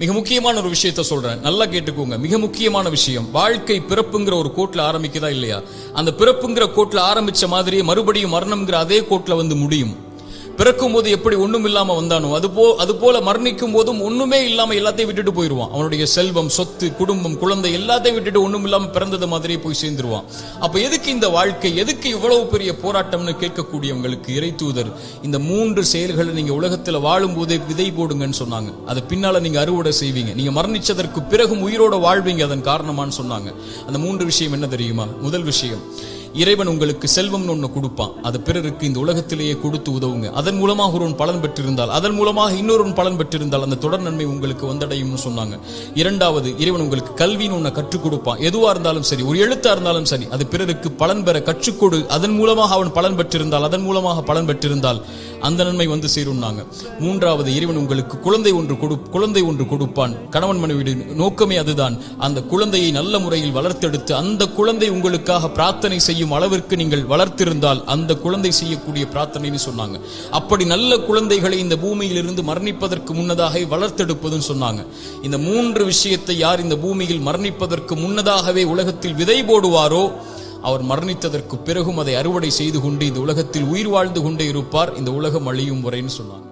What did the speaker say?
மிக முக்கியமான ஒரு விஷயத்த சொல்றேன், நல்லா கேட்டுக்கோங்க. மிக முக்கியமான விஷயம், வாழ்க்கை பிறப்புங்கிற ஒரு கோட்ல ஆரம்பிக்குதா இல்லையா? அந்த பிறப்புங்கிற கோட்ல ஆரம்பிச்ச மாதிரியே மறுபடியும் மரணம்ங்கிற அதே கோட்ல வந்து முடியும். பிறக்கும் போது எப்படி ஒண்ணும் இல்லாம வந்தானோ அது போல மரணிக்கும் போதும் ஒண்ணுமே இல்லாம எல்லாத்தையும் விட்டுட்டு போயிருவான். அவனுடைய செல்வம், சொத்து, குடும்பம், குழந்தை எல்லாத்தையும் விட்டுட்டு ஒண்ணும் இல்லாம பிறந்தது மாதிரியே போய் சேர்ந்துருவான். அப்ப எதுக்கு இந்த வாழ்க்கை, எதுக்கு இவ்வளவு பெரிய போராட்டம்னு கேட்கக்கூடியவங்களுக்கு இறை தூதர் இந்த 3 செயல்களை நீங்க உலகத்துல வாழும் போதே விதை போடுங்கன்னு சொன்னாங்க. அது பின்னால நீங்க அறுவடை செய்வீங்க, நீங்க மரணிச்சதற்கு பிறகும் உயிரோட வாழ்வீங்க அதன் காரணமான்னு சொன்னாங்க. அந்த 3 விஷயம் என்ன தெரியுமா? முதல் விஷயம், இறைவன் உங்களுக்கு செல்வம்னு ஒண்ணு கொடுப்பான், அது பிறருக்கு இந்த உலகத்திலேயே கொடுத்து உதவுங்க. அதன் மூலமாக ஒருவன் பலன் பெற்றிருந்தால், அதன் மூலமாக இன்னொருவன் பலன் பெற்றிருந்தால் அந்த தொடர் நன்மை உங்களுக்கு வந்தடையும்னு சொன்னாங்க. இரண்டாவது, இறைவன் உங்களுக்கு கல்வின்னு ஒண்ணு கற்றுக் கொடுப்பான். எதுவா இருந்தாலும் சரி, ஒரு எழுத்தா இருந்தாலும் சரி, அது பிறருக்கு பலன் பெற கற்றுக்கொடு. அதன் மூலமாக அவன் பலன் பெற்றிருந்தால், அதன் மூலமாக பலன் பெற்றிருந்தால் அந்த நன்மை வந்து சேரும்னாங்க. மூன்றாவது, இறைவன் உங்களுக்கு குழந்தை ஒன்று கொடுப்பான். கணவன் மனைவி நோக்கமே அதுதான். அந்த குழந்தையை நல்ல முறையில் வளர்த்தெடுத்து அந்த குழந்தை உங்களுக்காக பிரார்த்தனை செய்யும் அளவிற்கு நீங்கள் வளர்த்திருந்தால் அந்த குழந்தை செய்யக்கூடிய பிரார்த்தனைன்னு சொன்னாங்க. அப்படி நல்ல குழந்தைகளை இந்த பூமியில் இருந்து மரணிப்பதற்கு முன்னதாக வளர்த்தெடுப்பதுன்னு சொன்னாங்க. இந்த 3 விஷயத்தை யார் இந்த பூமியில் மரணிப்பதற்கு முன்னதாகவே உலகத்தில் விதை போடுவாரோ அவர் மரணித்ததற்கு பிறகும் அதை அறுவடை செய்து கொண்டு இந்த உலகத்தில் உயிர் வாழ்ந்து கொண்டே இருப்பார், இந்த உலகம் அழியும் வரைன்னு சொன்னாங்க.